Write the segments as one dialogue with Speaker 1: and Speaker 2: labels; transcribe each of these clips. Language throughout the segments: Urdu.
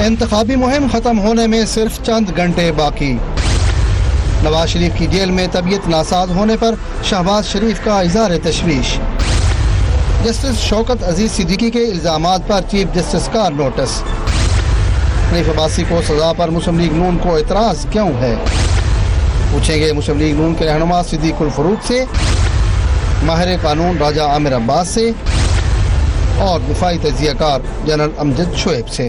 Speaker 1: انتخابی مہم ختم ہونے میں صرف چند گھنٹے باقی. نواز شریف کی جیل میں طبیعت ناساز ہونے پر شہباز شریف کا اظہار تشویش. جسٹس شوکت عزیز صدیقی کے الزامات پر چیف جسٹس کا نوٹس. حنیف عباسی کو سزا پر مسلم لیگ نون کو اعتراض کیوں ہے؟ پوچھیں گے مسلم لیگ نون کے رہنما صدیق الفروق سے، ماہر قانون راجہ عامر عباس سے اور دفاعی تجزیہ کار جنرل امجد شعیب سے.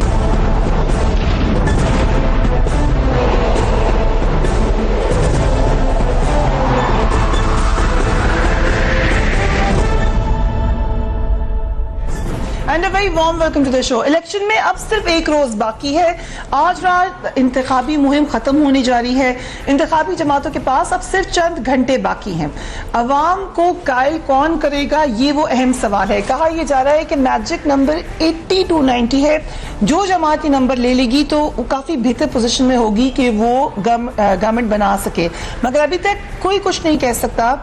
Speaker 2: And a very warm welcome to the show. Election میں اب صرف ایک روز باقی ہے. آج رات انتخابی مہم ختم ہونے جا رہی ہے. انتخابی جماعتوں کے پاس اب صرف چند گھنٹے باقی ہیں. عوام کو قائل کون کرے گا، یہ وہ اہم سوال ہے. کہا یہ جا رہا ہے کہ میجک نمبر 80 to 90 ہے. جو جماعت یہ نمبر لے لے گی تو وہ کافی بہتر پوزیشن میں ہوگی کہ وہ گورنمنٹ بنا سکے. مگر ابھی تک کوئی کچھ نہیں کہہ سکتا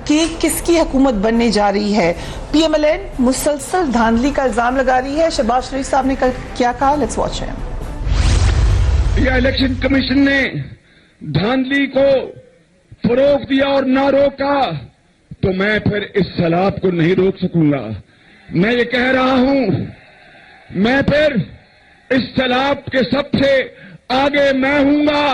Speaker 2: کہ کس کی حکومت بننے جا رہی ہے. پی ایم ایل این مسلسل دھاندلی کا الزام لگا رہی ہے. شہباز شریف صاحب نے کل کیا کہا، لیٹس واچ ہم.
Speaker 3: یا الیکشن کمیشن نے دھاندلی کو فروغ دیا اور نہ روکا تو میں پھر اس سیلاب کو نہیں روک سکوں گا. میں یہ کہہ رہا ہوں، میں پھر اس سیلاب کے سب سے آگے میں ہوں گا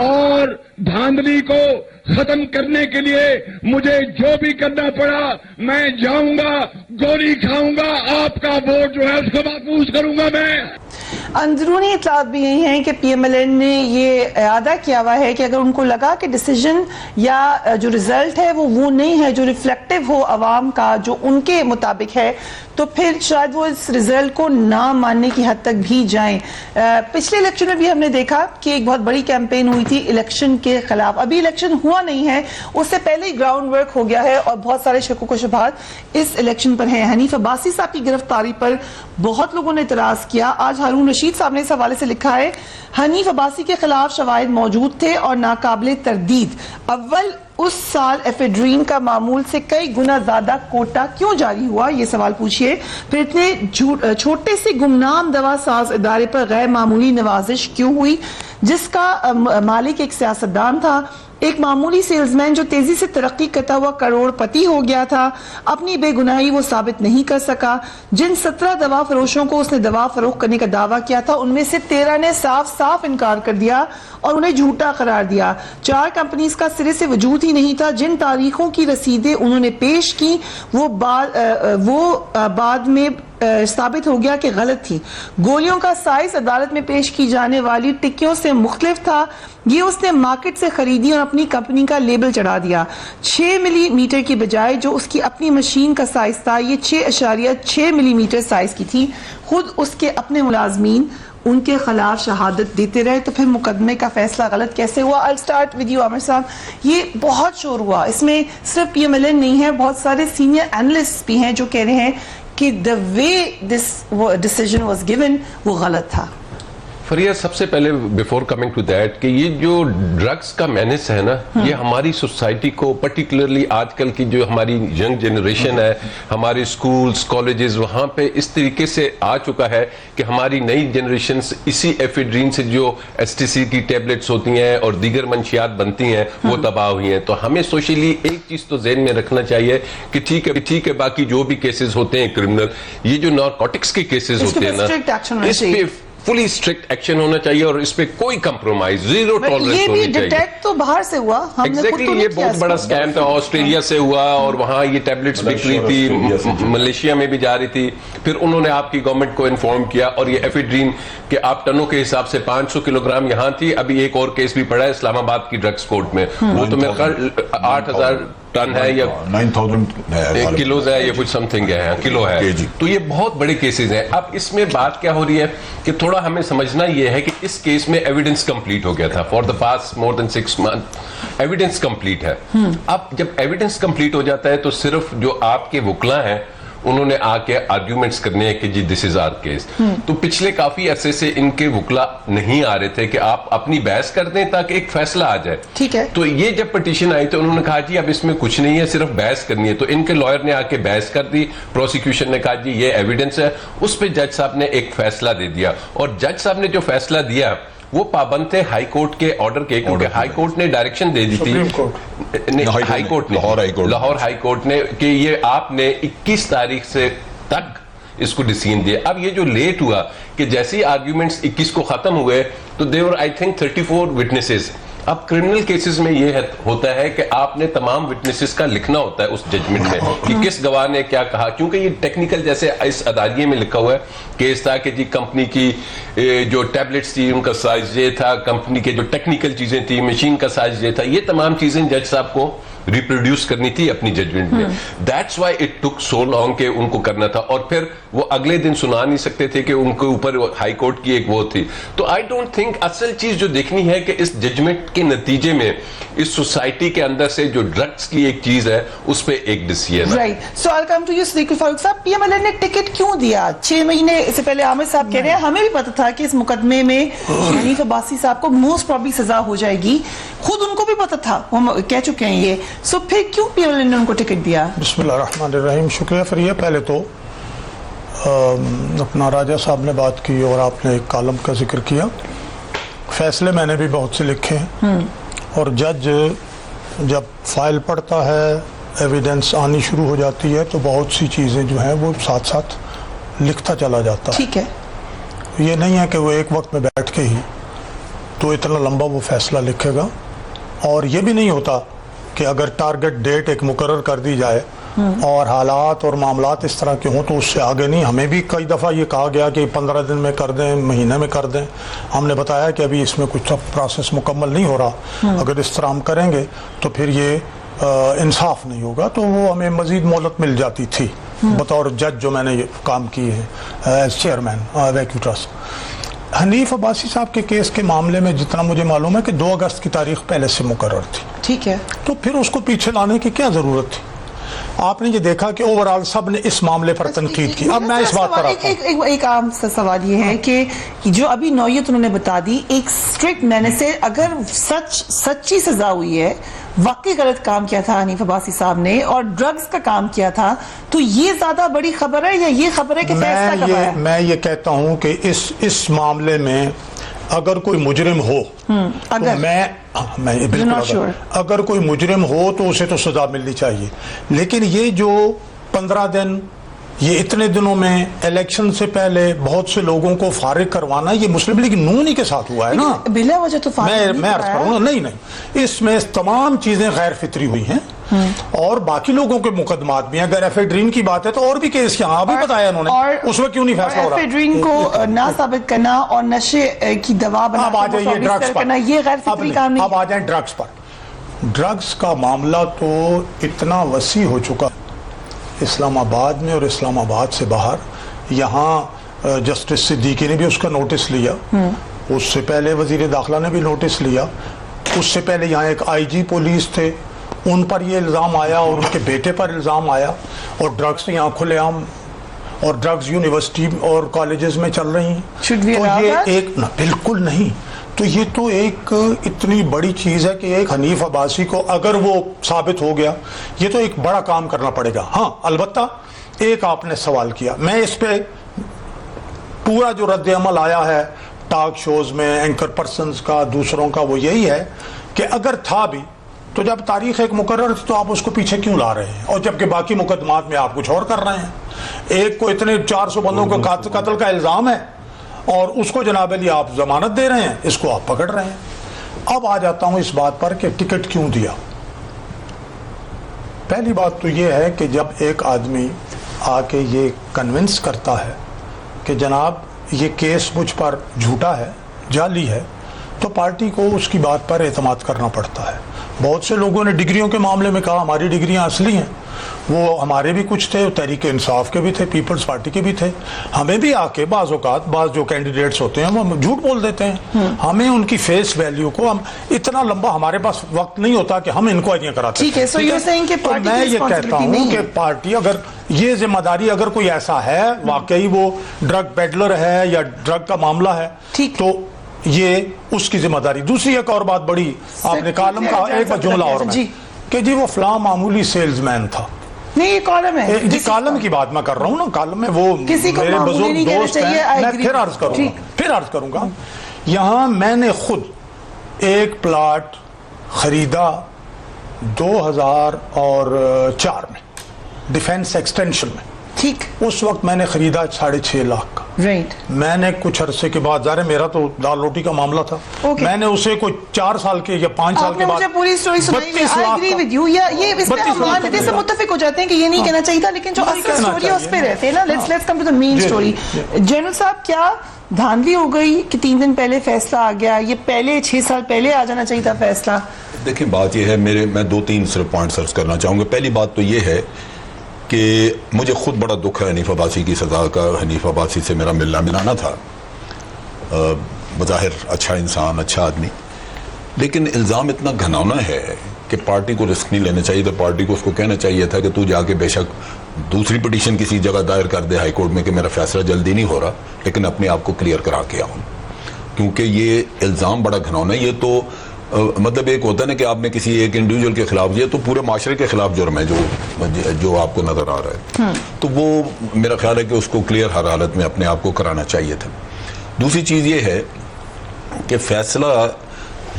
Speaker 3: اور دھاندلی کو ختم کرنے کے لیے مجھے جو بھی کرنا پڑا میں جاؤں گا، گولی کھاؤں گا، آپ کا ووٹ جو ہے اس کو محفوظ کروں گا. میں
Speaker 2: اندرونی اطلاعات بھی یہی ہیں کہ پی ایم ایل این نے یہ اعادہ کیا ہوا ہے کہ اگر ان کو لگا کہ ڈیسیجن یا جو رزلٹ ہے وہ نہیں ہے جو ریفلیکٹیو ہو عوام کا، جو ان کے مطابق ہے، تو پھر شاید وہ اس رزلٹ کو نہ ماننے کی حد تک بھی جائیں. پچھلے الیکشن میں بھی ہم نے دیکھا کہ ایک بہت بڑی کیمپین ہوئی تھی الیکشن کے خلاف. ابھی الیکشن ہوا نہیں ہے، اس سے پہلے ہی گراؤنڈ ورک ہو گیا ہے اور بہت سارے شکوک و شبہات اس الیکشن پر ہیں. حنیف عباسی صاحب کی گرفتاری پر بہت لوگوں نے اعتراض کیا. آج ہارون رشید صاحب نے اس حوالے سے لکھا ہے، حنیف عباسی کے خلاف شواہد موجود تھے اور ناقابل تردید. اول اس سال ایفیڈرین کا معمول سے کئی گنا زیادہ کوٹا کیوں جاری ہوا، یہ سوال پوچھئے. پھر اتنے چھوٹے سے گمنام دوا ساز ادارے پر غیر معمولی نوازش کیوں ہوئی، جس کا مالک ایک سیاستدان تھا، ایک معمولی سیلز مین جو تیزی سے ترقی کرتا ہوا کروڑ پتی ہو گیا تھا. اپنی بے گناہی وہ ثابت نہیں کر سکا. جن 17 دوا فروشوں کو اس نے دوا فروخت کرنے کا دعویٰ کیا تھا ان میں سے 13 نے صاف انکار کر دیا اور انہیں جھوٹا قرار دیا. 4 کمپنیز کا سرے سے وجود ہی نہیں تھا. جن تاریخوں کی رسیدیں انہوں نے پیش کی وہ بعد میں ثابت ہو گیا کہ غلط تھی. گولیوں کا سائز عدالت میں پیش کی جانے والی ٹکیوں سے مختلف تھا. یہ اس نے مارکیٹ سے خریدی اور اپنی کمپنی کا لیبل چڑھا دیا. 6 ملی میٹر کی بجائے جو اس کی اپنی مشین کا سائز تھا یہ 6.6 ملی میٹر سائز کی تھی. خود اس کے اپنے ملازمین ان کے خلاف شہادت دیتے رہے. تو پھر مقدمے کا فیصلہ غلط کیسے ہوا؟ I'll start with you عامر صاحب. یہ بہت شور ہوا، اس میں صرف پی ایم ایل این نہیں ہے، بہت سارے سینئر اینالسٹ بھی ہیں جو کہہ رہے ہیں کہ the way this decision was given وہ غلط تھا.
Speaker 4: فریہ، سب سے پہلے بیفور کمنگ ٹو دیٹ کہ یہ جو ڈرگز کا مینس ہے نا، یہ ہماری سوسائٹی کو پرٹیکولرلی آج کل کی جو ہماری ینگ جنریشن ہے، ہمارے اسکولز کالجز وہاں پہ اس طریقے سے آ چکا ہے کہ ہماری نئی جنریشنز اسی ایفیڈرین سے جو ایس ٹی سی کی ٹیبلٹس ہوتی ہیں اور دیگر منشیات بنتی ہیں وہ تباہ ہوئی ہیں. تو ہمیں سوشلی ایک چیز تو ذہن میں رکھنا چاہیے کہ ٹھیک ہے باقی جو بھی کیسز ہوتے ہیں کرمنل، یہ جو نارکوٹکس کے کیسز ہوتے ہیں نا، اس پہ فلی اسٹرکٹ ایکشن ہونا چاہیے اور اس پہ کوئی کمپرومائز، زیرو ٹالرنس ہونی چاہیے.
Speaker 2: یہ بھی ڈیٹیکٹ تو باہر سے ہوا، ہم نے خود تو
Speaker 4: یہ بہت بڑا اسکیم تھا. آسٹریلیا سے ہوا اور وہاں یہ ٹیبلٹس بک رہی تھی، ملیشیا میں بھی جا رہی تھی. پھر انہوں نے آپ کی گورنمنٹ کو انفارم کیا اور یہ ایفیڈرین کہ آپ ٹنوں کے حساب سے 500 کلو گرام یہاں تھی. ابھی ایک اور کیس بھی پڑا ہے اسلام آباد کی ڈرگس کورٹ میں، وہ تو میرے خیال 8000 ٹن ہے یا 9000 کلوز ہے یا کچھ سم تھنگ ہے، کلو ہے. تو یہ بہت بڑے کیسز ہیں. اب اس میں بات کیا ہو رہی ہے کہ تھوڑا ہمیں سمجھنا یہ ہے کہ اس کیس میں ایویڈنس کمپلیٹ ہو گیا تھا. For the past more than 6 months evidence complete ہے. اب جب ایویڈنس کمپلیٹ ہو جاتا ہے تو صرف جو آپ کے وکلا ہیں انہوں نے آ کے آرگیومنٹس کرنے ہیں کہ جی دس از آر کیس. تو پچھلے کافی عرصے سے ان کے وکلا نہیں آ رہے تھے کہ آپ اپنی بحث کر دیں تاکہ ایک فیصلہ آ جائے.
Speaker 2: ٹھیک ہے.
Speaker 4: تو یہ جب پٹیشن آئی تو انہوں نے کہا جی اب اس میں کچھ نہیں ہے, صرف بحث کرنی ہے. تو ان کے لائر نے آ کے بحث کر دی, پروسیکیوشن نے کہا جی یہ ایویڈنس ہے. اس پہ جج صاحب نے ایک فیصلہ دے دیا, اور جج صاحب نے جو فیصلہ دیا وہ پابند تھے ہائی کورٹ کے آرڈر کے, کیونکہ ہائی کورٹ نے ڈائریکشن دے دی تھی, ہائی کورٹ نے, لاہور ہائی کورٹ نے, کہ یہ آپ نے 21 تاریخ سے تک اس کو ڈیسیژن دیا. اب یہ جو لیٹ ہوا کہ جیسے ہی آرگیومنٹس 21 کو ختم ہوئے تو دیور آئی تھنک 34 وٹنسز. اب کرمنل کیسز میں یہ ہوتا ہے کہ آپ نے تمام وٹنسز کا لکھنا ہوتا ہے اس ججمنٹ میں کہ کس گواہ نے کیا کہا, کیونکہ یہ ٹیکنیکل, جیسے اس اداریے میں لکھا ہوا ہے کیس تھا کہ جی کمپنی کی جو ٹیبلٹس تھی ان کا سائز یہ تھا, کمپنی کے جو ٹیکنیکل چیزیں تھی, مشین کا سائز یہ تھا, یہ تمام چیزیں جج صاحب کو ریپروڈیوس کرنی تھی اپنی ججمنٹ میں. That's why it took so long کہ ان کو کرنا تھا, اور پھر وہ اگلے دن سنا نہیں سکتے تھے کہ ان کے اوپر ہائی کورٹ کی ایک وہ تھی. تو آئی ڈونٹ تھنک اصل چیز جو دیکھنی ہے کہ اس ججمنٹ کے نتیجے میں اس سوسائٹی کے اندر سے جو ڈرگس کی ایک چیز ہے اس پہ ایک decision.
Speaker 2: Right. So I come to you Siddique Farooq صاحب, پی ایم ایل این نے ٹکٹ کیوں دیا؟ 6 مہینے سے پہلے عامر صاحب کہہ رہے ہیں ہمیں بھی پتا تھا کہ اس مقدمے میں حنیف عباسی صاحب کو موسٹ پرابلی سزا ہو جائے گی, خود ان کو بھی پتا تھا, ہم کہہ چکے ہیں یہ. سو پھر کیوں پی ایم ایل این نے ان کو ٹکٹ دیا؟
Speaker 5: بسم اللہ الرحمن الرحیم. شکریہ فریہ. پہلے تو اپنا راجہ صاحب نے بات کی اور آپ نے ایک کالم کا ذکر کیا. فیصلے میں نے بھی بہت سے لکھے ہیں, اور جج جب فائل پڑھتا ہے, ایویڈنس آنی شروع ہو جاتی ہے تو بہت سی چیزیں جو ہیں وہ ساتھ ساتھ لکھتا چلا جاتا ہے.
Speaker 2: ٹھیک ہے.
Speaker 5: یہ نہیں ہے کہ وہ ایک وقت میں بیٹھ کے ہی تو اتنا لمبا وہ فیصلہ لکھے گا, اور یہ بھی نہیں ہوتا کہ اگر ٹارگٹ ڈیٹ ایک مقرر کر دی جائے اور حالات اور معاملات اس طرح کے ہوں تو اس سے آگے نہیں. ہمیں بھی کئی دفعہ یہ کہا گیا کہ 15 دن میں کر دیں, مہینے میں کر دیں. ہم نے بتایا کہ ابھی اس میں کچھ پروسیس مکمل نہیں ہو رہا, اگر اس طرح ہم کریں گے تو پھر یہ انصاف نہیں ہوگا. تو وہ ہمیں مزید مہلت مل جاتی تھی بطور جج جو میں نے یہ کام کیے ہیں as chairman evacuee trust. Hanif Abbasi صاحب کے کیس کے معاملے میں جتنا مجھے معلوم ہے کہ 2 اگست کی تاریخ پہلے سے مقرر تھی.
Speaker 2: ٹھیک ہے.
Speaker 5: تو پھر اس کو پیچھے لانے کی کیا ضرورت تھی؟ آپ نے یہ دیکھا کہ اوورال سب نے اس معاملے پر تنقید کی. اب میں اس بات پر آتا ہوں.
Speaker 2: ایک عام سا سوال یہ ہے کہ جو ابھی نوعیت انہوں نے بتا دی, ایک اسٹرکٹ معنی سے اگر سچی سزا ہوئی ہے, واقعی غلط کام کیا تھا حنیف عباسی صاحب نے اور ڈرگز کا کام کیا تھا, تو یہ زیادہ بڑی خبر ہے یا یہ خبر ہے کہ فیصلہ کب ہے؟
Speaker 5: میں یہ کہتا ہوں کہ اس معاملے میں اگر کوئی مجرم ہو تو میں بالکل اگر کوئی مجرم ہو تو اسے تو سزا ملنی چاہیے. لیکن یہ جو 15 دن, یہ اتنے دنوں میں الیکشن سے پہلے بہت سے لوگوں کو فارغ کروانا, یہ مسلم لیگ نون ہی کے ساتھ ہوا ہے نا.
Speaker 2: بلا وجہ تو
Speaker 5: میں عرض کروں نا, نہیں, اس میں تمام چیزیں غیر فطری ہوئی ہیں, اور باقی لوگوں کے مقدمات بھی ہیں. اگر ایفیڈرین کی بات ہے تو اور بھی کیس یہاں بھی بتایا انہوں نے, اس میں کیوں نہیں فیصلہ ہو رہا؟
Speaker 2: ایفیڈرین کو نہ ثابت کرنا اور نشے کی دوا بنا کرنا, یہ غیر فطری کام نہیں.
Speaker 5: اب آ جائیں ڈرگز پر. ڈرگز کا معاملہ تو اتنا وسیع ہو چکا اسلام آباد میں اور اسلام آباد سے باہر. یہاں جسٹس صدیقی نے بھی اس کا نوٹس لیا, اس سے پہلے وزیر داخلہ نے بھی نوٹس لیا, اس سے پہلے یہاں ایک آئی جی پولیس تھے, ان پر یہ الزام آیا اور ان کے بیٹے پر الزام آیا, اور ڈرگز یہاں کھلے عام, اور ڈرگز یونیورسٹی اور کالجز میں چل رہی ہیں. تو یہ ایک بالکل نہیں. تو یہ تو ایک اتنی بڑی چیز ہے کہ ایک حنیف عباسی کو اگر وہ ثابت ہو گیا, یہ تو ایک بڑا کام کرنا پڑے گا. ہاں البتہ ایک آپ نے سوال کیا, میں اس پہ پورا جو رد عمل آیا ہے ٹاک شوز میں اینکر پرسنز کا, دوسروں کا, وہ یہی ہے کہ اگر تھا بھی تو جب تاریخ ایک مقرر تھی تو آپ اس کو پیچھے کیوں لا رہے ہیں, اور جبکہ باقی مقدمات میں آپ کچھ اور کر رہے ہیں. ایک کو اتنے 400 بندوں کو قتل کا الزام ہے اور اس کو جناب علی آپ ضمانت دے رہے ہیں, اس کو آپ پکڑ رہے ہیں. اب آ جاتا ہوں اس بات پر کہ ٹکٹ کیوں دیا. پہلی بات تو یہ ہے کہ جب ایک آدمی آ کے یہ کنونس کرتا ہے کہ جناب یہ کیس مجھ پر جھوٹا ہے, جعلی ہے, تو پارٹی کو اس کی بات پر اعتماد کرنا پڑتا ہے. بہت سے لوگوں نے ڈگریوں کے معاملے میں کہا ہماری ڈگریاں اصلی ہیں، وہ ہمارے بھی کچھ تھے، تحریک انصاف کے بھی تھے، پیپلز پارٹی کے بھی تھے. ہمیں بھی آ کے بعض اوقات بعض جو کینڈیڈیٹس ہوتے ہیں وہ جھوٹ بول دیتے ہیں. ہمیں ان کی فیس ویلیو کو ہم اتنا لمبا ہمارے پاس وقت نہیں ہوتا کہ ہم انکوائریاں کراتے.
Speaker 2: ٹھیک ہے، سو یو سیئنگ کہ پارٹی
Speaker 5: میں یہ کہتا ہوں کہ پارٹی اگر یہ ذمہ داری اگر کوئی ایسا ہے واقعی وہ ڈرگ پیڈلر ہے یا ڈرگ کا معاملہ ہے تو یہ اس کی ذمہ داری. دوسری ایک اور بات بڑی آپ نے کالم کا ایک جملہ اور کہ جی وہ فلاں معمولی سیلز مین تھا.
Speaker 2: نہیں یہ کالم ہے
Speaker 5: جی کالم کی بات میں کر رہا ہوں نا، کالم میں وہ میرے بزرگ دوست ہیں. میں پھر عرض کروں گا یہاں میں نے خود ایک پلاٹ خریدا 2004 میں ڈیفینس ایکسٹینشن میں.
Speaker 2: ٹھیک،
Speaker 5: اس وقت میں نے خریدا 6.5 لاکھ کا.
Speaker 2: رائٹ.
Speaker 5: میں نے کچھ عرصے کے بعد ظاہر میرا تو دال روٹی کا معاملہ تھا، میں نے اسے کوئی 4 سال کے یا 5 سال کے بعد
Speaker 2: مجھے پوری سٹوری سنائی ہے. I agree with you. یہ اس میں ہم مانتے سے متفق ہو جاتے ہیں کہ یہ نہیں کہنا چاہیے تھا، لیکن جو اصل سٹوری ہے اس پہ رہتے ہیں نا. Let's come to the main story. General صاحب کیا دھاندلی ہو گئی کہ 3 دن پہلے فیصلہ آ گیا؟ یہ پہلے 6 سال پہلے آ جانا چاہیے تھا فیصلہ.
Speaker 6: دیکھیں بات یہ ہے، میں 2-3 صرف پوائنٹس عرض کرنا چاہوں گا. پہلی بات تو یہ ہے کہ مجھے خود بڑا دکھ ہے حنیف عباسی کی سزا کا. حنیف عباسی سے میرا ملنا ملانا تھا، بظاہر اچھا انسان، اچھا آدمی، لیکن الزام اتنا گھناؤنا ہے کہ پارٹی کو رسک نہیں لینا چاہیے. تو پارٹی کو اس کو کہنا چاہیے تھا کہ تو جا کے بے شک دوسری پٹیشن کسی جگہ دائر کر دے ہائی کورٹ میں کہ میرا فیصلہ جلدی نہیں ہو رہا، لیکن اپنے آپ کو کلیئر کرا کے آؤں. کیونکہ یہ الزام بڑا گھناؤنا ہے. یہ تو مطلب ایک ہوتا ہے نا کہ آپ نے کسی ایک انڈیویجول کے خلاف، یہ تو پورے معاشرے کے خلاف جرم ہے جو آپ کو نظر آ رہا ہے. تو وہ میرا خیال ہے کہ اس کو کلیئر ہر حالت میں اپنے آپ کو کرانا چاہیے تھا. دوسری چیز یہ ہے کہ فیصلہ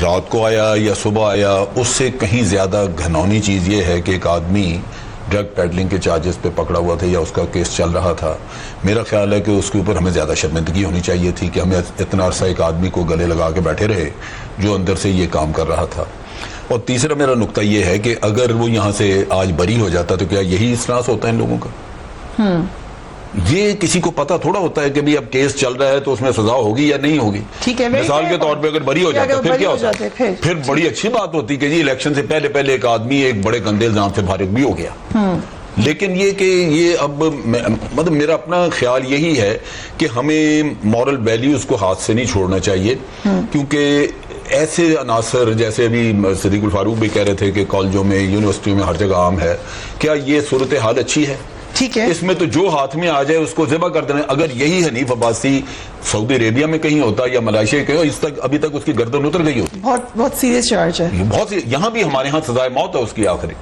Speaker 6: رات کو آیا یا صبح آیا، اس سے کہیں زیادہ گھناؤنی چیز یہ ہے کہ ایک آدمی ڈرگ پیڈلنگ کے چارجز پہ پکڑا ہوا تھا یا اس کا کیس چل رہا تھا. میرا خیال ہے کہ اس کے اوپر ہمیں زیادہ شرمندگی ہونی چاہیے تھی کہ ہمیں اتنا عرصہ ایک آدمی کو گلے لگا کے بیٹھے رہے جو اندر سے یہ کام کر رہا تھا. اور تیسرا میرا نقطہ یہ ہے کہ اگر وہ یہاں سے آج بری ہو جاتا تو کیا یہی استناس ہوتا ہے ان لوگوں کا؟ یہ کسی کو پتہ تھوڑا ہوتا ہے کہ بھی اب کیس چل رہا ہے تو اس میں سزا ہوگی یا نہیں ہوگی. مثال کے طور پہ اگر بری ہو جاتا پھر کیا ہوتا ہے؟ پھر بڑی اچھی بات ہوتی کہ جی الیکشن سے پہلے ایک آدمی ایک بڑے گندے الزام سے فارغ بھی ہو گیا. لیکن یہ کہ یہ اب مطلب میرا اپنا خیال یہی ہے کہ ہمیں مورل ویلیوز کو ہاتھ سے نہیں چھوڑنا چاہیے. کیونکہ ایسے عناصر جیسے ابھی صدیق الفاروق بھی کہہ رہے تھے کہ کالجوں میں یونیورسٹیوں میں ہر جگہ عام ہے، کیا یہ صورتحال اچھی ہے؟
Speaker 2: ٹھیک ہے،
Speaker 6: اس میں تو جو ہاتھ میں آ جائے اس کو ذبح کر دینا. اگر یہی حنیف عباسی سعودی عربیہ میں کہیں ہوتا یا ملائیشیا کہیں، ابھی تک اس کی گردن اتر گئی ہوتی.
Speaker 2: بہت سیریس چارج ہے.
Speaker 6: یہاں بھی ہمارے ہاں سزائے موت ہے اس کی آخری.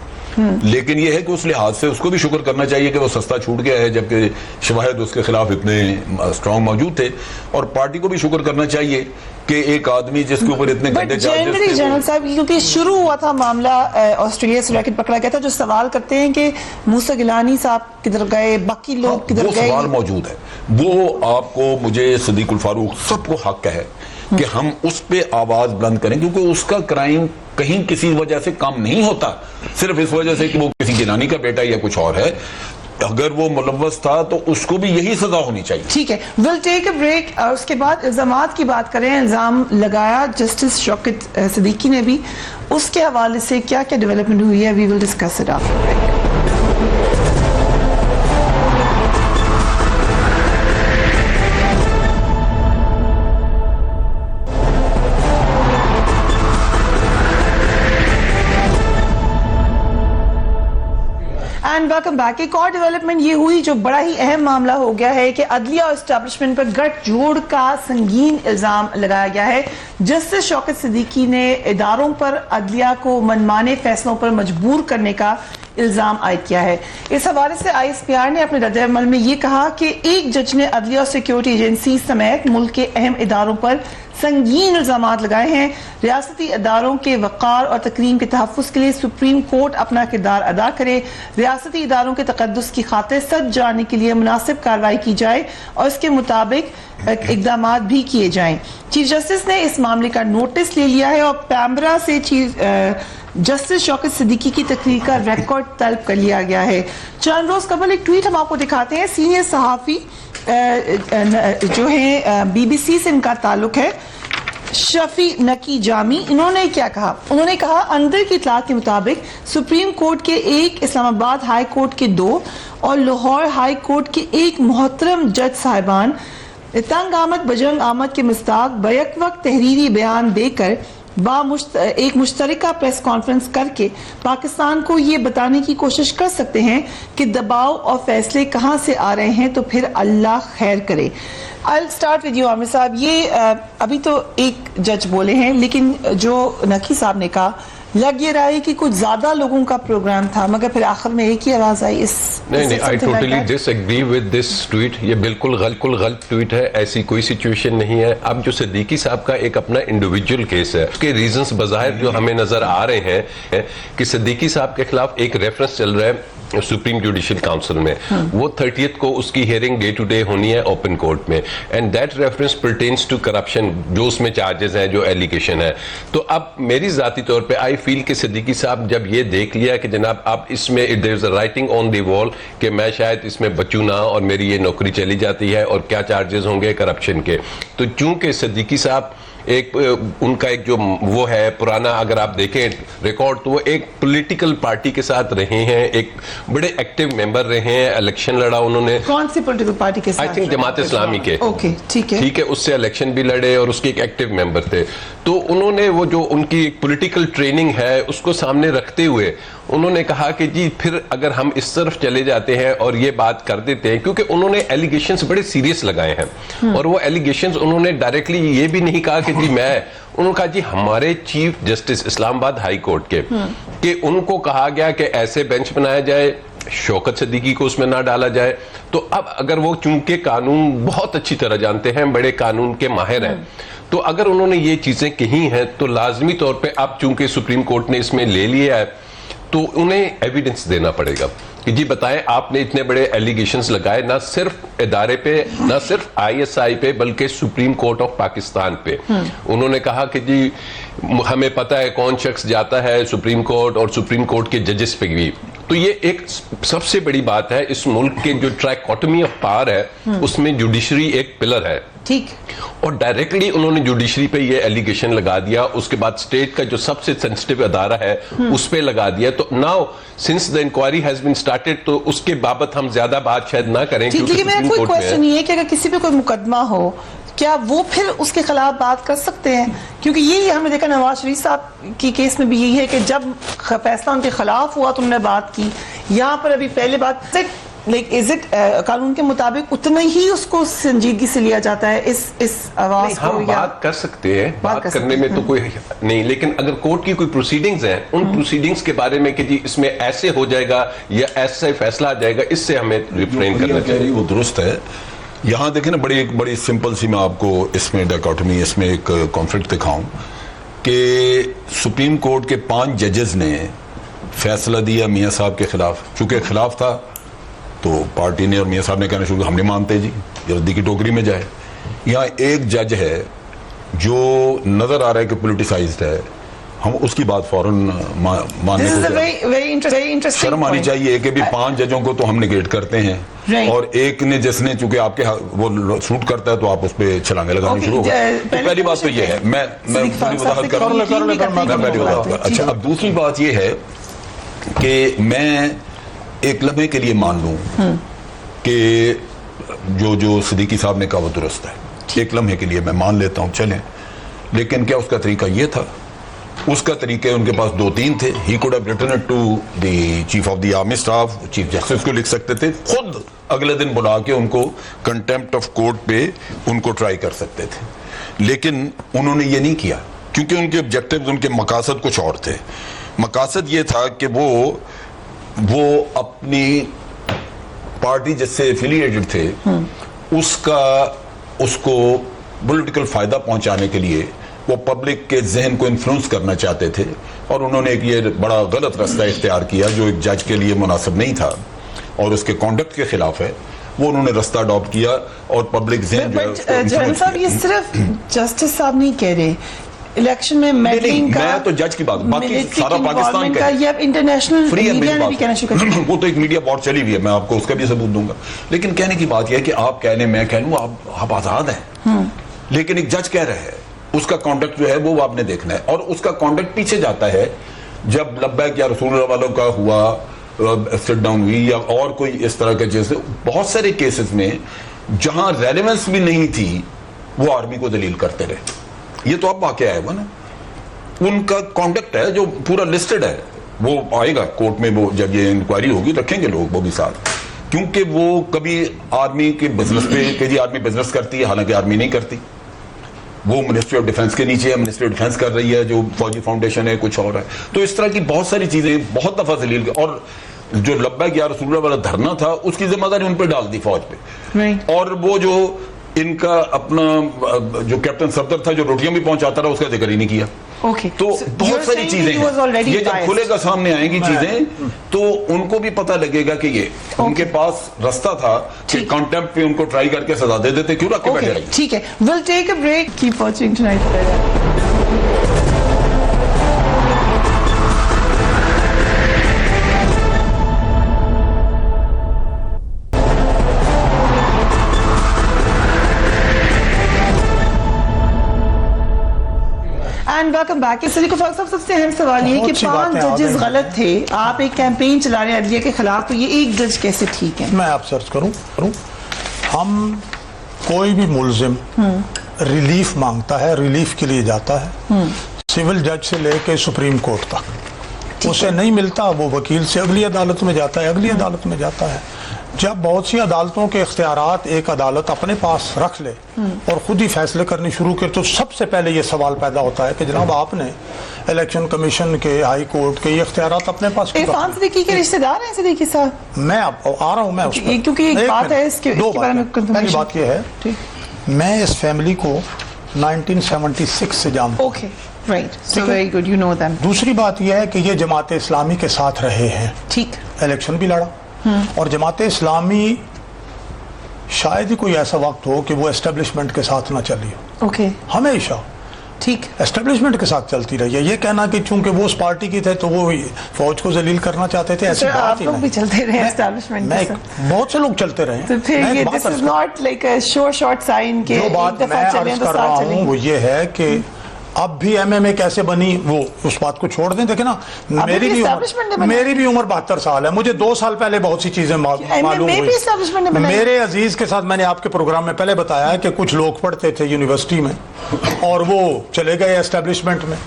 Speaker 6: لیکن یہ ہے کہ اس لحاظ سے اس کو بھی شکر کرنا چاہیے کہ وہ سستا چھوٹ گیا ہے، جبکہ شواہد اس کے خلاف اتنے اسٹرانگ موجود تھے. اور پارٹی کو بھی شکر کرنا چاہیے کہ ایک آدمی جس کے اوپر اتنے گندے چارجز تھے.
Speaker 2: جنرل صاحب کیونکہ شروع ہوا تھا معاملہ آسٹریلیا سے ریکٹ پکڑا گیا تھا، جو سوال کرتے ہیں کہ موسیٰ گیلانی صاحب کدھر گئے، باقی لوگ کدھر گئے،
Speaker 6: وہ سوال موجود ہے. وہ آپ کو، مجھے، صدیق الفاروق، سب کو حق ہے کہ ہم اس پہ آواز بلند کریں، کیونکہ اس کا کرائم کہیں کسی وجہ سے کم نہیں ہوتا، صرف اس وجہ سے کہ وہ کسی گیلانی کا بیٹا یا کچھ اور ہے. اگر وہ ملوث تھا تو اس کو بھی یہی سزا ہونی چاہیے.
Speaker 2: ٹھیک ہے، we'll take a break. اس کے بعد الزامات کی بات کریں. الزام لگایا جسٹس شوکت صدیقی نے بھی، اس کے حوالے سے کیا کیا ڈیولپمنٹ ہوئی ہے، we will discuss it after break. And welcome back. ایک اور ڈیولپمنٹ یہ ہوئی جو بڑا ہی اہم معاملہ ہو گیا ہے کہ عدلیہ اور اسٹیبلشمنٹ پر گٹھ جوڑ کا سنگین الزام لگایا گیا ہے. جسٹس شوکت صدیقی نے اداروں پر عدلیہ کو منمانے فیصلوں پر مجبور کرنے کا الزام عائد کیا ہے. اس حوالے سے آئی ایس پی آر نے اپنے رد عمل میں یہ کہا کہ ایک جج نے عدلیہ اور سیکیورٹی ایجنسی سمیت ملک کے اہم اداروں پر سنگین الزامات لگائے ہیں. ریاستی اداروں کے وقار اور تکریم کے تحفظ کے لیے سپریم کورٹ اپنا کردار ادا کرے. ریاستی اداروں کے تقدس کی خاطر سچ جاننے کے لیے مناسب کارروائی کی جائے اور اس کے مطابق اقدامات بھی کیے جائیں. چیف جسٹس نے اس معاملے کا نوٹس لے لیا ہے اور پیمبرا سے جسٹس شوکت صدیقی کی تقریر کا ریکارڈ طلب کر لیا گیا ہے. چند روز قبل ایک ٹویٹ ہم آپ کو دکھاتے ہیں. سینئر صحافی جو ہیں بی بی سی سے ان کا تعلق ہے، شفیع نکی جامی، انہوں نے کیا کہا؟ انہوں نے کہا اندر کی اطلاعات کے مطابق سپریم کورٹ کے 1، اسلام آباد ہائی کورٹ کے 2 اور لاہور ہائی کورٹ کے 1 محترم جج صاحبان تنگ آمد بجرنگ آمد کے مصداق بیک وقت تحریری بیان دے کر ایک مشترکہ پریس کانفرنس کر کے پاکستان کو یہ بتانے کی کوشش کر سکتے ہیں کہ دباؤ اور فیصلے کہاں سے آ رہے ہیں، تو پھر اللہ خیر کرے۔ I'll start with you عامر صاحب، یہ ابھی تو ایک جج بولے ہیں، لیکن جو نقی صاحب نے کہا لگ یہ رہا ہے کہ کچھ زیادہ لوگوں کا پروگرام تھا، مگر پھر آخر میں ایک ہی آواز آئی۔
Speaker 4: نہیں، I totally disagree with this tweet. یہ بالکل غلط ٹویٹ ہے، ایسی کوئی سچویشن نہیں ہے۔ اب جو صدیقی صاحب کا ایک اپنا انڈیویجول کیس ہے، اس کے ریزنز بظاہر جو ہمیں نظر آ رہے ہیں کہ صدیقی صاحب کے خلاف ایک ریفرنس چل رہا ہے سپریم جوڈیشل کاؤنسل میں، وہ 30th کو اس کی ہیئرنگ ڈے ٹو ڈے ہونی ہے اوپن کورٹ میں، and that reference pertains to corruption, جو اس میں چارجز ہیں، جو ایلیگیشن ہے۔ تو اب میری ذاتی طور پہ آئی فیل کہ صدیقی صاحب جب یہ دیکھ لیا کہ جناب اب اس میں دیر از اے رائٹنگ آن دی وال کہ میں شاید اس میں بچوں نہ اور میری یہ نوکری چلی جاتی ہے اور کیا چارجز ہوں گے کرپشن کے، تو چونکہ صدیقی صاحب ایک ان کا ایک جو وہ ہے پرانا، اگر آپ دیکھیں ریکارڈ، تو وہ ایک پولیٹیکل پارٹی کے ساتھ رہے ہیں، ایک بڑے ایکٹیو ممبر رہے ہیں، الیکشن لڑا انہوں نے۔
Speaker 2: کون سی پولیٹیکل پارٹی کے ساتھ؟
Speaker 4: آئی تھنک جماعت اسلامی کے۔
Speaker 2: اوکے، ٹھیک ہے،
Speaker 4: اس سے الیکشن بھی لڑے اور اس کے ایک ایکٹیو ممبر تھے۔ تو انہوں نے وہ جو ان کی ایک پولیٹیکل ٹریننگ ہے اس کو سامنے رکھتے ہوئے انہوں نے کہا کہ جی پھر اگر ہم اس طرف چلے جاتے ہیں اور یہ بات کر دیتے ہیں، کیونکہ انہوں نے ایلیگیشنز بڑے سیریس لگائے ہیں، اور وہ ایلیگیشنز انہوں نے ڈائریکٹلی یہ بھی نہیں کہا کہ جی انہوں نے کہا جی ہمارے چیف جسٹس اسلام آباد ہائی کورٹ کے کہ ان کو کہا گیا کہ ایسے بینچ بنایا جائے، شوکت صدیقی کو اس میں نہ ڈالا جائے۔ تو اب اگر وہ چونکہ قانون بہت اچھی طرح جانتے ہیں، بڑے قانون کے ماہر ہیں، تو اگر انہوں نے یہ چیزیں کہی ہیں تو لازمی طور پہ اب چونکہ سپریم کورٹ نے اس میں لے لیا ہے تو انہیں ایویڈنس دینا پڑے گا کہ جی بتائیں آپ نے اتنے بڑے ایلیگیشنز لگائے، نہ صرف ادارے پہ، نہ صرف ISI پہ، بلکہ سپریم کورٹ آف پاکستان پہ۔ انہوں نے کہا کہ جی ہمیں پتہ ہے کون شخص جاتا ہے سپریم کورٹ اور سپریم کورٹ کے ججز پہ بھی۔ تو یہ ایک سب سے بڑی بات ہے، اس ملک کے جو ٹرائکوٹمی آف پاور ہے اس میں جوڈیشری ایک پلر ہے، ٹھیک، اور ڈائریکٹلی انہوں نے جوڈیشری پہ یہ ایلیگیشن لگا دیا، اس کے بعد اسٹیٹ کا جو سب سے سینسٹیو ادارہ ہے اس پہ لگا دیا۔ تو now since the enquiry has been started, تو اس کے بابت ہم زیادہ بات شاید نہ کریں،
Speaker 2: کیونکہ میرا کوئی کویسچن یہ ہے کہ اگر کسی پہ کوئی مقدمہ ہو کیا وہ پھر اس کے خلاف بات کر سکتے ہیں؟ کیونکہ یہی ہم نے دیکھا نواز شریف صاحب کی کیس میں بھی یہی ہے کہ جب فیصلہ ان کے خلاف ہوا تو انہوں نے بات کی، یہاں پر ابھی پہلے بات قانون کے مطابق اتنا ہی اس کو سنجیدگی سے لیا جاتا ہے اس آواز کو؟
Speaker 4: ہم بات کر سکتے ہیں، بات کرنے میں تو کوئی نہیں، لیکن اگر کورٹ کی کوئی پروسیڈنگز ہیں، ان پروسیڈنگز کے بارے میں کہ جی اس میں ایسے ہو جائے گا یا ایسے فیصلہ آ جائے گا، اس سے ہمیں ریفرین کرنا چاہیے۔
Speaker 6: وہ درست ہے۔ یہاں دیکھیں نا، بڑی سمپل سی میں آپ کو اس میں ڈائکوٹمی، اس میں ایک کانفلکٹ دکھاؤں کہ سپریم کورٹ کے 5 ججز نے فیصلہ دیا میاں صاحب کے خلاف، چونکہ خلاف تھا تو پارٹی نے اور میاں صاحب نے کہنا شروع کیا ہم نہیں مانتے جی، یہ ردی کی ٹوکری میں جائے۔ یہاں ایک جج ہے جو نظر آ رہا ہے کہ پولیٹیسائزڈ ہے، ہم اس کی بات فوراً ماننے کو شرم آنی چاہیے کہ بھی 5 ججوں کو تو ہم نگیٹ کرتے ہیں، اور ایک نے جس نے چونکہ آپ کے وہ سوٹ کرتا ہے تو آپ اس پہ چھلانگے لگانے شروع ہو گئے۔ پہلی بات تو یہ ہے، میں پوری وضاحت کروں۔ اچھا، اب دوسری بات یہ ہے کہ میں ایک لمحے کے لیے مان لوں کہ جو صدیقی صاحب نے کہا وہ درست ہے، ایک لمحے کے لیے میں مان لیتا ہوں، چلیں، لیکن کیا اس کا طریقہ یہ تھا؟ اس کا طریقہ ان کے پاس 2-3 تھے۔ He could have written it to the chief of the army staff, chief justice کو لکھ سکتے تھے، خود اگلے دن بلا کے ان کو کنٹیمپٹ آف کورٹ پہ ان کو ٹرائی کر سکتے تھے، لیکن انہوں نے یہ نہیں کیا کیونکہ ان کے آبجیکٹیوز، ان کے مقاصد کچھ اور تھے۔ مقاصد یہ تھا کہ وہ اپنی پارٹی جس سے ایفیلیٹڈ تھے اس کو پولیٹیکل فائدہ پہنچانے کے لیے وہ پبلک کے ذہن کو انفلوئنس کرنا چاہتے تھے، اور انہوں نے ایک یہ بڑا غلط رستہ اختیار کیا جو ایک جج کے لیے مناسب نہیں تھا اور اس کے کانڈکٹ کے خلاف ہے، وہ انہوں نے رستہ اڈاپٹ کیا اور پبلک ذہن
Speaker 2: جنرل صاحب یہ صرف جسٹس صاحب نہیں کہہ رہے، الیکشن میں میڈلنگ کا،
Speaker 6: میں تو جج کی بات، باقی سارا پاکستان کا،
Speaker 2: یہ اب انٹرنیشنل میڈیا نے بھی کہنا شروع کر دیا،
Speaker 6: وہ تو ایک میڈیا بہت چلی ہوئی ہے، میں آپ کو اس کا بھی ثبوت دوں گا، لیکن کہنے کی بات یہ ہے کہ آپ کہنے میں کہہ لوں آپ آزاد ہیں، لیکن ایک جج کہہ رہے ہیں اس کا کانڈکٹ جو ہے وہ آپ نے دیکھنا ہے. اور اس کا کانڈکٹ پیچھے جاتا ہے جب لبیک یا رسول اللہ والوں کا ہوا سٹ ڈاؤن ہوئی یا اور کوئی اس طرح کے چیز. بہت سارے کیسز میں جہاں ریلیونس بھی نہیں تھی وہ آرمی کو دلیل کرتے رہے. یہ تو اب واقعہ ہے وہ نا, ان کا کانڈکٹ ہے جو پورا لسٹڈ ہے, وہ آئے گا کورٹ میں, وہ جب یہ انکوائری ہوگی رکھیں گے لوگ وہ بھی ساتھ, کیونکہ وہ کبھی آرمی کے بزنس پہ کہ جی آرمی بزنس کرتی ہے, حالانکہ آرمی نہیں کرتی. وہ منسٹری آف ڈیفنس کے نیچے ہے, منسٹری آف ڈیفنس کر رہی ہے, جو فوجی فاؤنڈیشن ہے کچھ اور ہے. تو اس طرح کی بہت ساری چیزیں بہت دفعہ ذلیل. اور جو لبیک یا رسول اللہ والا دھرنا تھا اس کی ذمہ داری ان پہ ڈال دی فوج پہ. اور وہ جو ان کا اپنا جو کیپٹن صفدر تھا جو روٹیاں بھی پہنچاتا رہا, اس کا ذکر ہی نہیں کیا. تو بہت ساری چیزیں ہیں, یہ جب کھلے گا سامنے آئیں گی چیزیں تو ان کو بھی پتہ لگے گا کہ یہ ان کے پاس رستہ تھا کہ کانٹیمپٹ پہ ان کو ٹرائی کر کے سزا دے دیتے, کیوں رکھ کے بیٹھے رہے.
Speaker 2: ٹھیک ہے, we'll take a break. Keep watching Tonight. Welcome back. Siddique Farooq صاحب, سب سے اہم سوال یہ کہ 5 ججز غلط تھے, آپ ایک کیمپین چلا رہے ہیں عدلیہ کے خلاف, تو یہ ایک جج کیسے ٹھیک ہے؟
Speaker 5: میں آپ سرچ کروں. ہم کوئی بھی ملزم ریلیف مانگتا ہے, ریلیف کے لیے جاتا ہے سول جج سے لے کے سپریم کورٹ تک, اسے نہیں ملتا وہ وکیل سے اگلی عدالت میں جاتا ہے, اگلی عدالت میں جاتا ہے. جب بہت سی عدالتوں کے اختیارات ایک عدالت اپنے پاس رکھ لے اور خود ہی فیصلے کرنے شروع کرے, تو سب سے پہلے یہ سوال پیدا ہوتا ہے کہ جناب آپ نے الیکشن کمیشن کے, ہائی کورٹ کے یہ اختیارات اپنے پاس.
Speaker 2: عرفان صدیقی کے رشتہ دار ہیں صدیقی صاحب؟
Speaker 5: میں آ رہا ہوں, میں اس پر
Speaker 2: کیونکہ ایک بات ہے اس کے بارے میں.
Speaker 5: پہلی بات یہ ہے میں اس فیملی کو 1976 سے جانتا ہوں.
Speaker 2: Okay, right, so very good, you know them.
Speaker 5: دوسری بات یہ ہے کہ یہ جماعت اسلامی کے ساتھ رہے ہیں,
Speaker 2: ٹھیک,
Speaker 5: الیکشن بھی لڑا, اور جماعت اسلامی شاید ہی کوئی ایسا وقت ہو کہ وہ اسٹیبلشمنٹ کے ساتھ نہ چلی ہو.
Speaker 2: اوکے,
Speaker 5: ہمیشہ
Speaker 2: ٹھیک,
Speaker 5: اسٹیبلشمنٹ کے ساتھ چلتی رہی ہے. یہ کہنا کہ چونکہ وہ اس پارٹی کی تھے تو وہ فوج کو ذلیل کرنا چاہتے تھے, ایسی بات ہی نہیں.
Speaker 2: بھی چلتے رہے اسٹیبلشمنٹ کے ساتھ,
Speaker 5: بہت سے لوگ چلتے رہے.
Speaker 2: تو پھر یہ this is not like a short sign کہ
Speaker 5: جو بات میں عرض کر رہا ہوں وہ یہ ہے کہ اب بھی ایم ایم اے کیسے بنی, وہ اس بات کو چھوڑ دیں. دیکھیں نا, میری بھی عمر 72 سال ہے, مجھے 2 سال پہلے بہت سی چیزیں معلوم ہوئی. میرے عزیز کے ساتھ میں نے آپ کے پروگرام میں پہلے بتایا کہ کچھ لوگ پڑھتے تھے یونیورسٹی میں اور وہ چلے گئے اسٹیبلشمنٹ میں,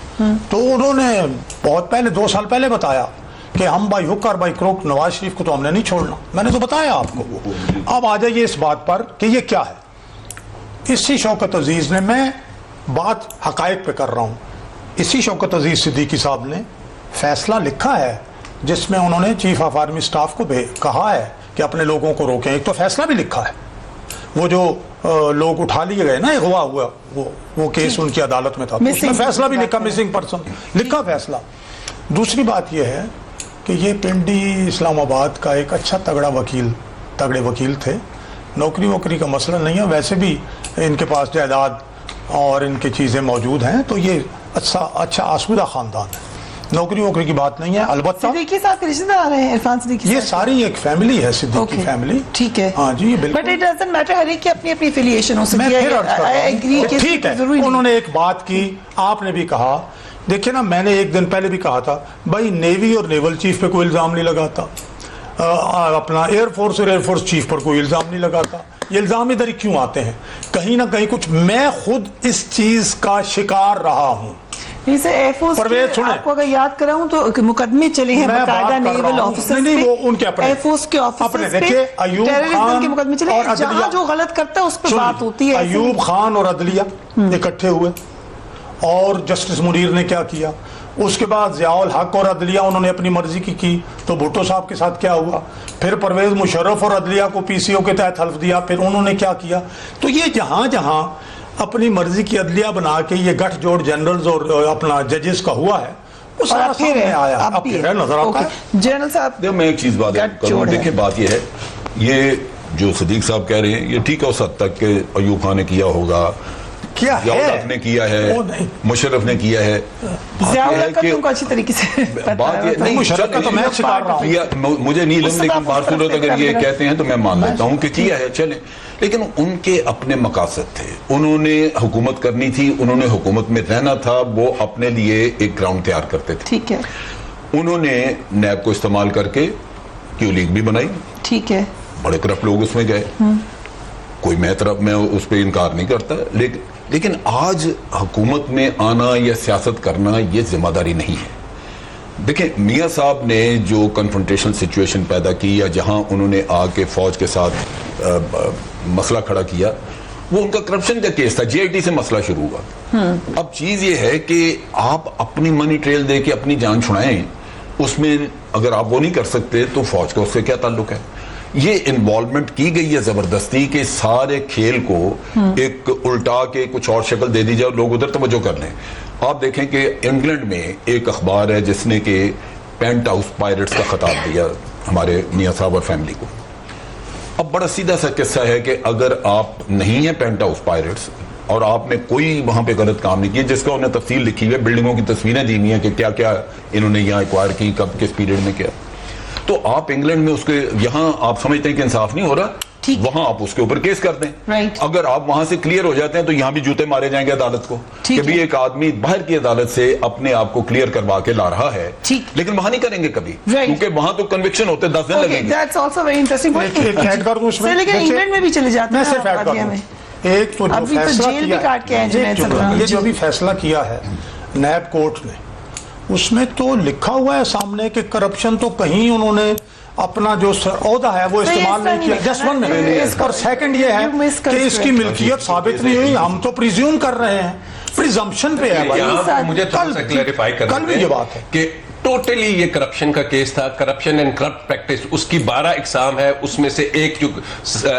Speaker 5: تو انہوں نے بہت پہلے 2 سال پہلے بتایا کہ ہم بائی ہک اور بائی کروک نواز شریف کو تو ہم نے نہیں چھوڑنا. میں نے تو بتایا آپ کو. اب آ جائیے اس بات پر کہ یہ کیا ہے. اسی شوکت عزیز نے, میں بات حقائق پہ کر رہا ہوں, اسی شوکت عزیز صدیقی صاحب نے فیصلہ لکھا ہے جس میں انہوں نے چیف آف آرمی سٹاف کو کہا ہے کہ اپنے لوگوں کو روکیں. ایک تو فیصلہ بھی لکھا ہے, وہ جو لوگ اٹھا لیے گئے نا, اغوا ہوا وہ کیس ان کی عدالت میں تھا, اس میں فیصلہ بھی لکھا, مسنگ پرسن لکھا فیصلہ. دوسری بات یہ ہے کہ یہ پنڈی اسلام آباد کا ایک اچھا تگڑے وکیل تھے. نوکری ووکری کا مسئلہ نہیں ہے, ویسے بھی ان کے پاس جائیداد اور ان کی چیزیں موجود ہیں, تو یہ اچھا آسودہ خاندان ہے, نوکری ووکری کی بات نہیں ہے. البتہ
Speaker 2: صدیقی صاحب کے رشتہ دار ہیں عرفان صدیقی,
Speaker 5: یہ ساری ایک فیملی ہے, صدیقی فیملی.
Speaker 2: ٹھیک ہے,
Speaker 5: ہاں جی, بالکل.
Speaker 2: بٹ اٹ ڈزنٹ میٹر, ہر ایک کی اپنی اپنی افیلیشن ہو سکتی ہے.
Speaker 5: ٹھیک ہے, انہوں نے ایک بات کی, آپ نے بھی کہا. دیکھیں نا, میں نے ایک دن پہلے بھی کہا تھا بھائی نیوی اور نیول چیف پہ کوئی الزام نہیں لگاتا, اپنا ایئر فورس اور ایئر فورس چیف پر کوئی الزام نہیں لگاتا. یہ الزام ادھر ہی کیوں آتے ہیں؟ کہیں نہ کہیں کچھ, میں خود اس چیز کا شکار رہا ہوں.
Speaker 2: ایئر فورس آپ کو اگر یاد کراؤں تو مقدمے چلے ہیں باقاعدہ نیول آفیسر پہ, ایئر فورس کے آفیسر پہ ٹیررزم کے مقدمے چلے ہیں, جہاں جو غلط کرتا ہے اس پہ بات ہوتی ہے.
Speaker 5: ایوب خان اور عدلیہ اکٹھے ہوئے, اور جسٹس منیر نے کیا کیا, اس کے بعد ضیاء الحق اور عدلیہ انہوں نے اپنی مرضی کی, تو بھٹو صاحب کے ساتھ کیا ہوا, پھر پرویز مشرف اور عدلیہ کو پی سی او کے تحت حلف دیا, پھر انہوں نے کیا کیا. تو یہ جہاں جہاں اپنی مرضی کی عدلیہ بنا کے یہ گٹھ جوڑ جنرلز اور اپنا ججز کا ہوا ہے, وہ سارا سامنے آیا, اب پھر نظر آتا ہے.
Speaker 2: جنرل صاحب
Speaker 6: میں ایک چیز بات کروں, دیکھیں بات یہ ہے, یہ جو صدیق صاحب کہہ رہے ہیں یہ ٹھیک ہے اس حد تک کہ ایوب خان نے کیا ہوگا,
Speaker 5: کیا ہے
Speaker 6: نے کیا ہے, مشرف نے کیا ہے,
Speaker 2: اچھی طریقے سے
Speaker 6: مجھے نہیں لگتا, لیکن بات صورت اگر یہ کہتے ہیں تو میں مان لیتا ہوں کہ کیا ہے. چلیں لیکن ان کے اپنے مقاصد تھے, انہوں نے حکومت کرنی تھی, انہوں نے حکومت میں رہنا تھا, وہ اپنے لیے ایک گراؤنڈ تیار کرتے تھے.
Speaker 2: ٹھیک ہے.
Speaker 6: انہوں نے نیب کو استعمال کر کے کیو لیگ بھی بنائی.
Speaker 2: ٹھیک ہے.
Speaker 6: بڑے کرپٹ لوگ اس میں گئے, کوئی میں اس پہ انکار نہیں کرتا, لیکن آج حکومت میں آنا یا سیاست کرنا یہ ذمہ داری نہیں ہے. دیکھیں میاں صاحب نے جو کنفرنٹیشن سچویشن پیدا کی یا جہاں انہوں نے آ کے فوج کے ساتھ مسئلہ کھڑا کیا, وہ ان کا کرپشن کا کیس تھا, جے آئی ٹی سے مسئلہ شروع ہوا. اب چیز یہ ہے کہ آپ اپنی منی ٹریل دے کے اپنی جان چھڑائیں, اس میں اگر آپ وہ نہیں کر سکتے تو فوج کا اس سے کیا تعلق ہے. یہ انوالومنٹ کی گئی ہے زبردستی کہ سارے کھیل کو ایک الٹا کے کچھ اور شکل دے دی جائے اور لوگ ادھر توجہ کر لیں. آپ دیکھیں کہ انگلینڈ میں ایک اخبار ہے جس نے کہ پینٹ ہاؤس پائرٹس کا خطاب دیا ہمارے میاں صاحب اور فیملی کو. اب بڑا سیدھا سا قصہ ہے کہ اگر آپ نہیں ہیں پینٹ ہاؤس پائرٹس اور آپ نے کوئی وہاں پہ غلط کام نہیں کیا, جس کا انہیں تفصیل لکھی ہوئی ہے, بلڈنگوں کی تصویریں دی ہوئی ہیں کہ کیا کیا انہوں نے یہاں ایکوائر کی, کب کس پیریڈ میں کیا, تو آپ انگلینڈ میں اس کے یہاں آپ سمجھتے ہیں کہ انصاف نہیں ہو رہا, وہاں آپ اس کے اوپر کیس کر دیں. اگر آپ وہاں سے کلیئر ہو جاتے ہیں تو یہاں بھی جوتے مارے جائیں گے عدالت کو کہ بھی ایک آدمی باہر کی عدالت سے اپنے آپ کو کلیئر کروا کے لا رہا ہے, لیکن وہاں نہیں کریں گے کبھی, کیونکہ وہاں تو کنوکشن ہوتے 10 دن لگیں گے.
Speaker 2: انگلینڈ میں بھی چلے جاتے ہیں.
Speaker 5: ایک تو جو یہ جو ابھی فیصلہ کیا ہے نیب کورٹ نے, اس میں تو لکھا ہوا ہے سامنے کہ کرپشن تو کہیں انہوں نے اپنا جو عہدہ ہے وہ استعمال نہیں کیا. Just one minute. اور سیکنڈ یہ ہے کہ اس کی ملکیت ثابت نہیں ہوئی, ہم تو پریزیوم کر رہے ہیں, پریزمپشن پہ ہے.
Speaker 4: مجھے تھوڑا سا کلیریفائی کرنا
Speaker 5: کل بھی یہ بات ہے
Speaker 4: کہ ٹوٹلی یہ کرپشن کا کیس تھا, کرپشن اینڈ کرپٹ پریکٹس, اس کی 12 اقسام ہے, اس میں سے ایک جو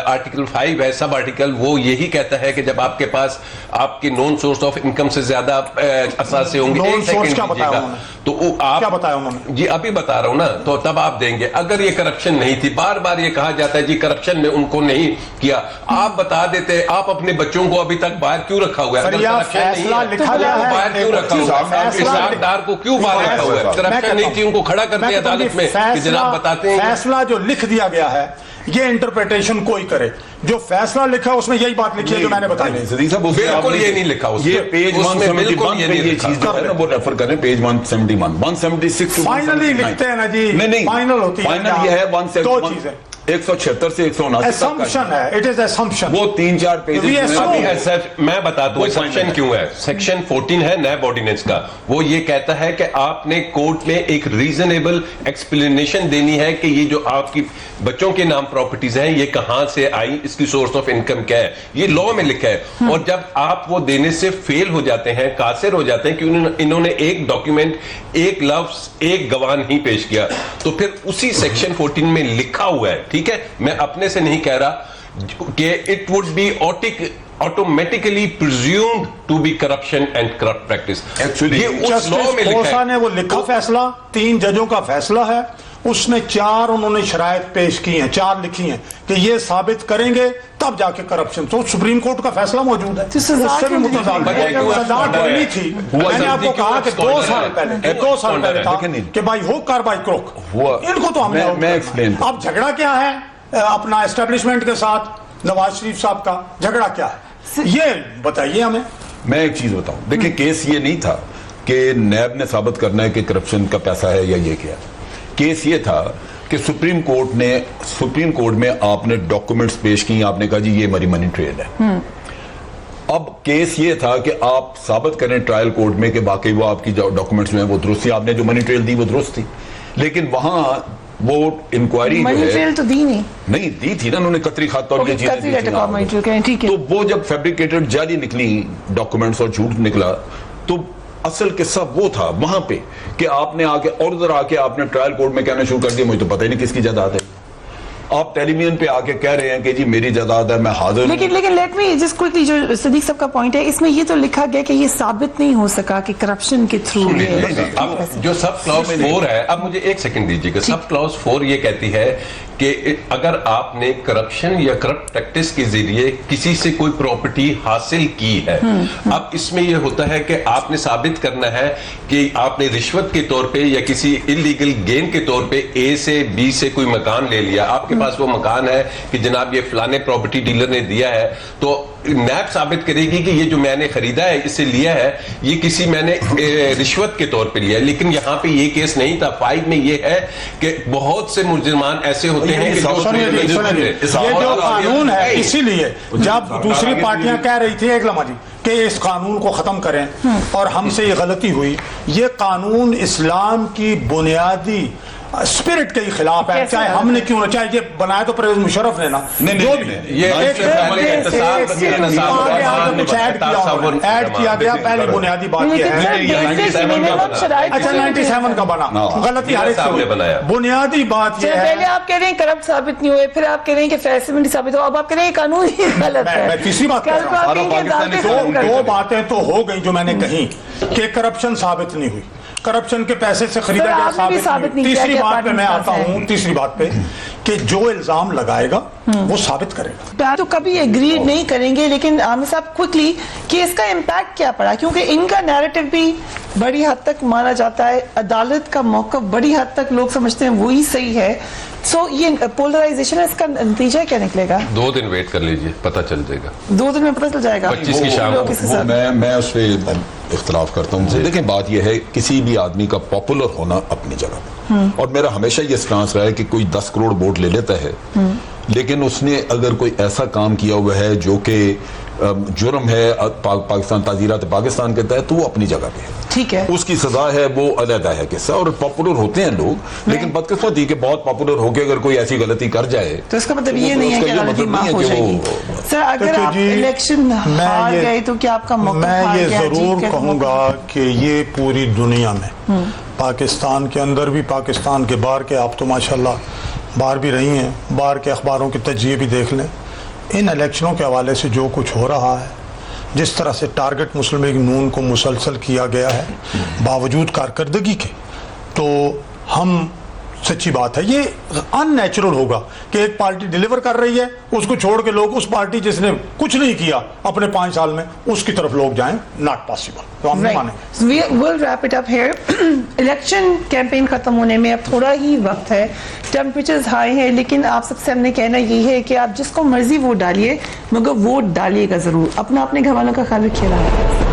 Speaker 4: آرٹیکل 5 ہے سب آرٹیکل, وہ یہی کہتا ہے کہ جب آپ کے پاس آپ کے نون سورس آف انکم سے زیادہ اثاثے ہوں گے, ایک سیکنڈ دیجیے گا, تو آپ
Speaker 5: کیا بتایا انہوں نے,
Speaker 4: جی ابھی بتا رہا ہوں نا, تو تب آپ دیں گے. اگر یہ کرپشن نہیں تھی, بار بار یہ کہا جاتا ہے جی کرپشن میں ان کو نہیں کیا, آپ بتا دیتے, آپ اپنے بچوں کو ابھی تک باہر کیوں رکھا ہوا ہے, اگر کرپشن نہیں ہے باہر کیوں رکھا ہوا ہے, ساختار کو کیوں باہر رکھا ہوا ہے, کرپشن نہیں تھی ان کو کھڑا کرتے عدالت میں کہ جناب بتاتے ہیں.
Speaker 5: فیصلہ جو لکھ دیا گیا ہے یہ انٹرپریٹیشن کوئی کرے, جو فیصلہ لکھا اس میں یہی بات لکھی ہے جو میں نے بتائی.
Speaker 4: بالکل یہ نہیں لکھا,
Speaker 6: یہ پیج 171 پہ یہ چیز جو ہے نا وہ ریفر کریں, پیج 171 176
Speaker 5: فائنلی لکھتے ہیں نا جی,
Speaker 6: نہیں
Speaker 5: فائنل ہوتی ہے,
Speaker 6: فائنل یہ ہے 171
Speaker 5: دو چیزیں
Speaker 6: 176 سے 179
Speaker 5: assumption ہے, it is assumption.
Speaker 6: وہ 3-4 پیج
Speaker 4: میں بتاتا ہوں سیکشن کیوں ہے. سیکشن 14 ہے نیب آرڈیننس کا, وہ یہ کہتا ہے کہ آپ نے کورٹ میں ایک ریزنیبل ایکسپلینیشن دینی ہے کہ یہ جو آپ کی بچوں کے نام پراپرٹیز ہیں یہ کہاں سے آئی, اس کی سورس آف انکم کیا ہے, یہ لا میں لکھا ہے. اور جب آپ وہ دینے سے فیل ہو جاتے ہیں, قاصر ہو جاتے ہیں کہ انہوں نے ایک ڈاکیومنٹ, ایک لفظ, ایک گواہ نہیں پیش کیا, تو پھر اسی سیکشن 14 میں لکھا ہوا ہے, ٹھیک ہے, میں اپنے سے نہیں کہہ رہا کہ it would be automatically presumed to be corruption and corrupt practice.
Speaker 6: Actually,
Speaker 5: justice Khosa نے وہ لکھا فیصلہ, 3 ججوں کا فیصلہ ہے, اس میں 4 انہوں نے شرائط پیش کی ہیں, 4 لکھی ہیں کہ یہ ثابت کریں گے تب جا کے کرپشن. تو سپریم کورٹ کا فیصلہ موجود ہے, اس سے بھی متضاد نہیں تھی. میں نے آپ کو کہا کہ 2 سال پہلے تھا کہ بائی ہوک اور بائی کروک, ان کو تو ہم نے. اب جھگڑا کیا ہے اپنا اسٹیبلشمنٹ کے ساتھ نواز شریف صاحب کا جھگڑا کیا ہے یہ بتائیے ہمیں.
Speaker 6: میں ایک چیز بتاؤں, دیکھیں کیس یہ نہیں تھا کہ نیب نے ثابت کرنا ہے کہ کرپشن کا پیسہ ہے یا یہ کیا. کیس یہ تھا کہ سپریم کورٹ میں آپ نے ڈاکومنٹس پیش کی, آپ نے کہا جی یہ ہماری منی ٹریل ہے. اب کیس یہ تھا کہ آپ ثابت کریں ٹرائل کورٹ میں کہ باقی وہ آپ کی ڈاکومنٹس میں وہ درست تھی, آپ نے جو منی ٹریل دی وہ درست تھی, لیکن وہاں وہ انکوائری
Speaker 2: تو دی
Speaker 6: نہیں دی تھی نا, انہوں نے قطری خط اور یہ چیزیں, تو وہ جب فیبریکیٹڈ جعلی نکلی ڈاکومنٹس اور جھوٹ نکلا, تو اصل قصہ وہ تھا وہاں پہ کہ آپ نے آ کے اور ادھر آ کے آپ نے ٹرائل کورٹ میں کہنا شروع کر دیا مجھے تو پتہ ہی نہیں کس کی جائیداد ہے. آپ ٹیلی ویژن پہ آ کے کہہ رہے ہیں کہ جی میری جائیداد ہے, میں حاضر.
Speaker 2: لیکن لیٹ می جسٹ کوئکلی, جو صدیق صاحب کا پوائنٹ ہے اس میں یہ تو لکھا گیا کہ یہ ثابت نہیں ہو سکا کہ کرپشن کے تھرو.
Speaker 4: اب جو سب کلاس 4 ہے, اب مجھے ایک سیکنڈ دیجیے گا, سب کلاس 4 یہ کہتی ہے کہ اگر آپ نے کرپشن یا کرپٹ پریکٹس کے ذریعے کسی سے کوئی پراپرٹی حاصل کی ہے, اب اس میں یہ ہوتا ہے کہ آپ نے ثابت کرنا ہے کہ آپ نے رشوت کے طور پہ یا کسی انلیگل گین کے طور پہ اے سے بی سے کوئی مکان لے لیا, آپ کے کے پاس وہ مکان ہے کہ جناب یہ فلانے پراپرٹی ڈیلر نے دیا ہے, تو نیب ثابت کرے گی کہ یہ جو میں نے خریدا ہے, اسے لیا ہے, یہ کسی میں نے رشوت کے طور پہ لیا ہے. لیکن یہاں پہ یہ کیس نہیں تھا. 5 میں یہ ہے کہ بہت سے ملزمان ایسے ہوتے ہیں کہ
Speaker 5: یہ جو قانون ہے, اسی لیے جب دوسری پارٹیاں کہہ رہی تھی ایک لمحہ جی کہ اس قانون کو ختم کریں, اور ہم سے یہ غلطی ہوئی, یہ قانون اسلام کی بنیادی اسپرٹ کے خلاف ہے. چاہے ہم نے کیوں نہ, چاہے یہ بنایا تو پرویز مشرف نے نا, جو بھی ایڈ کیا گیا. پہلی بنیادی بات یہ ہے, اچھا 97 کا بنا, غلطی ہر ایک سے بنایا. بنیادی بات یہ ہے,
Speaker 2: پہلے آپ کہہ رہے ہیں کرپٹ ثابت نہیں ہوئے, پھر آپ کہہ رہے ہیں کہ فیصلہ ثابت ہو, اب آپ کہہ رہے ہیں قانون ہی غلط ہے.
Speaker 5: میں تیسری بات کہہ رہا ہوں, دو باتیں تو ہو گئی جو میں نے کہی کہ کرپشن ثابت نہیں ہوئی, کرپشن کے پیسے سے خریدا گیا ثابت نہیں. تیسری بات پہ میں آتا ہوں, تیسری بات پہ کہ جو الزام لگائے گا وہ ثابت کرے گا.
Speaker 2: تو کبھی ایگری نہیں کریں گے, لیکن عامر صاحب کوئکلی کہ اس کا امپیکٹ کیا پڑا, کیونکہ ان کا نیریٹو بھی بڑی حد تک مانا جاتا ہے, عدالت کا موقف بڑی حد تک لوگ سمجھتے ہیں وہی صحیح ہے. سو یہ پولرائزیشن ہے, اس کا نتیجہ کیا نکلے گا؟
Speaker 4: 2 دن ویٹ کر لیجئے, پتہ چل جائے گا. 2
Speaker 2: دن میں پتہ چل جائے گا.
Speaker 4: 25 کی شام.
Speaker 6: میں اس پہ اختلاف کرتا ہوں. دیکھیں بات یہ ہے, کسی بھی آدمی کا پاپولر ہونا اپنی جگہ پہ, اور میرا ہمیشہ یہ سٹانس رہا ہے کہ کوئی 10 کروڑ ووٹ لے لیتا ہے, لیکن اس نے اگر کوئی ایسا کام کیا ہوا ہے جو کہ جرم ہے پاکستان تعزیرات پاکستان کے تحت, تو وہ اپنی جگہ پہ ہے,
Speaker 2: ٹھیک ہے,
Speaker 6: اس کی سزا ہے, وہ علیحدہ ہے قصہ. اور پاپولر ہوتے ہیں لوگ, لیکن بدقسمتی کہ بہت پاپولر ہو کے اگر کوئی ایسی غلطی کر جائے
Speaker 2: تو اس کا مطلب یہ نہیں ہے کہ غلطی معاف ہو جائے گی. سر اگر آپ الیکشن ہار گئے تو کیا آپ کا موقف ہار گیا؟
Speaker 5: میں یہ ضرور کہوں گا کہ یہ پوری دنیا میں, پاکستان کے اندر بھی, پاکستان کے باہر کے, آپ تو ماشاءاللہ باہر بھی رہی ہیں, باہر کے اخباروں کے تجزیے بھی دیکھ لیں, ان الیکشنوں کے حوالے سے جو کچھ ہو رہا ہے, جس طرح سے ٹارگٹ مسلم لیگ نون کو مسلسل کیا گیا ہے باوجود کارکردگی کے, تو ہم سچی بات ہے یہ ان نیچرل ہوگا کہ ایک پارٹی ڈیلیور کر رہی ہے, اس کو چھوڑ کے لوگ اس پارٹی جس نے کچھ نہیں کیا اپنے 5 سال میں, اس کی طرف لوگ جائیں. Not possible. تو ہم نہیں مانیں.
Speaker 2: We will wrap it up here. Election campaign ختم ہونے میں اب تھوڑا ہی وقت ہے, ٹیمپریچرز ہائی ہیں, لیکن آپ سب سے ہم نے کہنا یہی ہے کہ آپ جس کو مرضی ووٹ ڈالیے, مگر ووٹ ڈالیے گا ضرور. اپنے گھر والوں کا خیال رکھیے گا.